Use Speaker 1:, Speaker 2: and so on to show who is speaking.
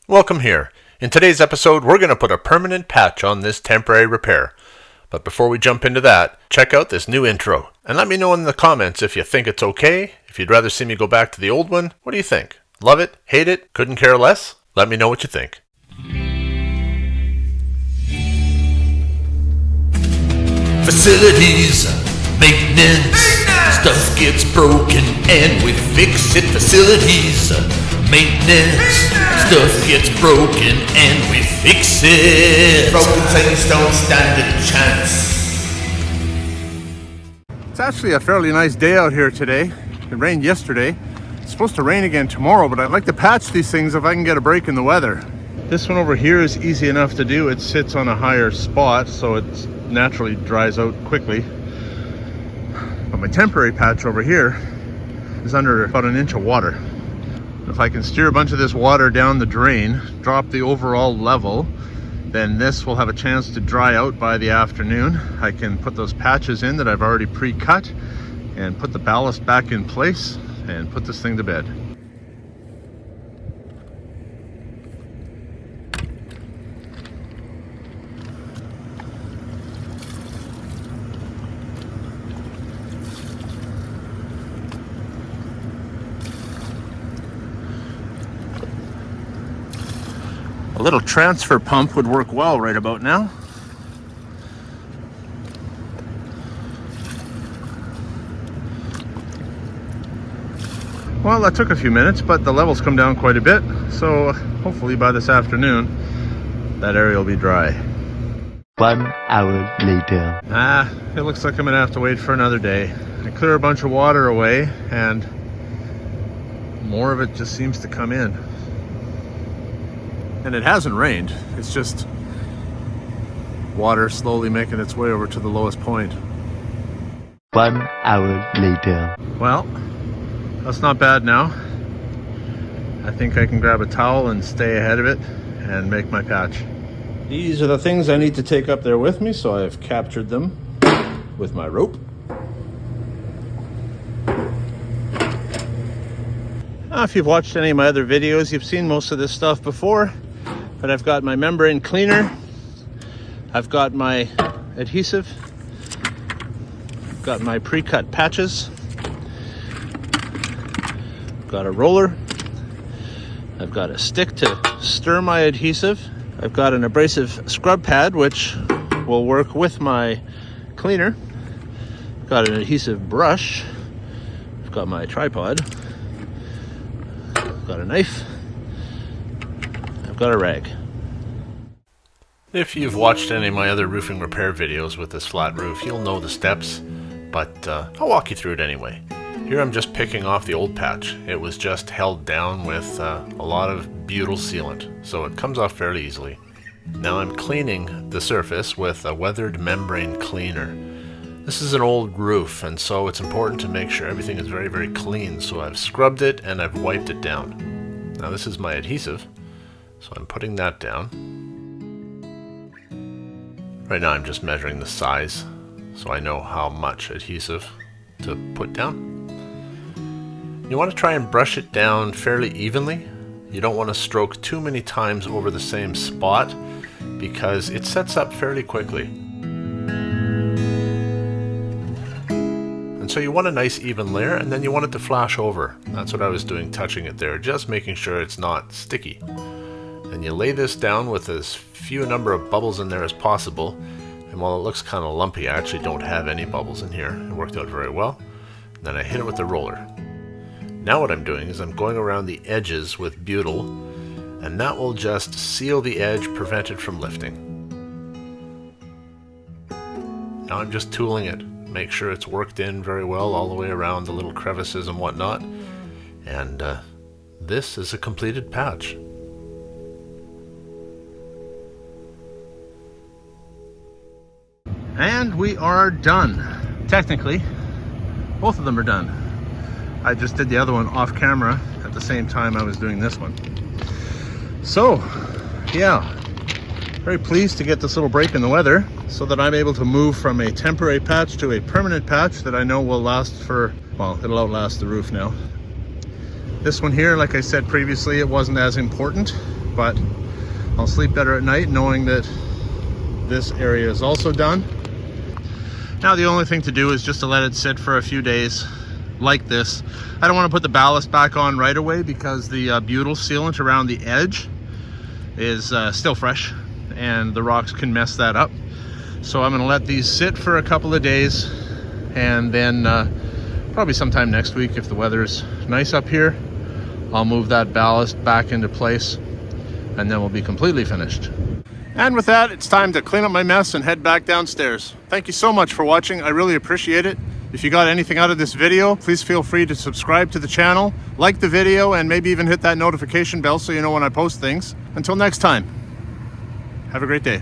Speaker 1: Welcome here. In today's episode, we're going to put a permanent patch on this temporary repair. But before we jump into that, check out this new intro. And let me know in the comments if you think it's okay, if you'd rather see me go back to the old one. What do you think? Love it? Hate it? Couldn't care less? Let me know what you think.
Speaker 2: Facilities, maintenance, stuff gets broken and we fix it. Facilities, maintenance, stuff gets broken and we fix it. Broken things don't stand a chance.
Speaker 3: It's actually a fairly nice day out here today. It rained yesterday. It's supposed to rain again tomorrow, but I'd like to patch these things if I can get a break in the weather. This one over here is easy enough to do. It sits on a higher spot, so it naturally dries out quickly. But my temporary patch over here is under about an inch of water. If I can steer a bunch of this water down the drain, drop the overall level, then this will have a chance to dry out by the afternoon. I can put those patches in that I've already pre-cut and put the ballast back in place and put this thing to bed. A little transfer pump would work well right about now. Well, that took a few minutes, but the levels come down quite a bit, so hopefully by this afternoon that area will be dry.
Speaker 4: 1 hour later.
Speaker 3: It looks like I'm gonna have to wait for another day. I clear a bunch of water away and more of it just seems to come in. And it hasn't rained, it's just water slowly making its way over to the lowest point.
Speaker 4: 1 hour later.
Speaker 3: Well, that's not bad now. I think I can grab a towel and stay ahead of it and make my patch. These are the things I need to take up there with me, so I've captured them with my rope. If you've watched any of my other videos, you've seen most of this stuff before. But I've got my membrane cleaner, I've got my adhesive, I've got my pre-cut patches, I've got a roller, I've got a stick to stir my adhesive, I've got an abrasive scrub pad which will work with my cleaner, I've got an adhesive brush, I've got my tripod, I've got a knife, got a rag.
Speaker 1: If you've watched any of my other roofing repair videos with this flat roof, you'll know the steps, but I'll walk you through it anyway. Here I'm just picking off the old patch. It was just held down with a lot of butyl sealant, so it comes off fairly easily. Now I'm cleaning the surface with a weathered membrane cleaner. This is an old roof, and so it's important to make sure everything is very, very clean, so I've scrubbed it and I've wiped it down. Now this is my adhesive. So I'm putting that down. Right now I'm just measuring the size so I know how much adhesive to put down. You want to try and brush it down fairly evenly. You don't want to stroke too many times over the same spot because it sets up fairly quickly. And so you want a nice even layer and then you want it to flash over. That's what I was doing, touching it there, just making sure it's not sticky. And you lay this down with as few number of bubbles in there as possible. And while it looks kind of lumpy, I actually don't have any bubbles in here. It worked out very well. And then I hit it with the roller. Now what I'm doing is I'm going around the edges with butyl, and that will just seal the edge, prevent it from lifting. Now I'm just tooling it. Make sure it's worked in very well all the way around the little crevices and whatnot. And this is a completed patch. And we are done. Technically, both of them are done. I just did the other one off camera at the same time I was doing this one. So, yeah, very pleased to get this little break in the weather so that I'm able to move from a temporary patch to a permanent patch that I know will last for, well, it'll outlast the roof now. This one here, like I said previously, it wasn't as important,
Speaker 3: but I'll sleep better at night knowing that this area is also done. Now the only thing to do is just to let it sit for a few days like this. I don't want to put the ballast back on right away because the butyl sealant around the edge is still fresh and the rocks can mess that up. So I'm going to let these sit for a couple of days, and then probably sometime next week, if the weather's nice up here, I'll move that ballast back into place, and then we'll be completely finished. And with that, it's time to clean up my mess and head back downstairs. Thank you so much for watching. I really appreciate it. If you got anything out of this video, please feel free to subscribe to the channel, like the video, and maybe even hit that notification bell so you know when I post things. Until next time, have a great day.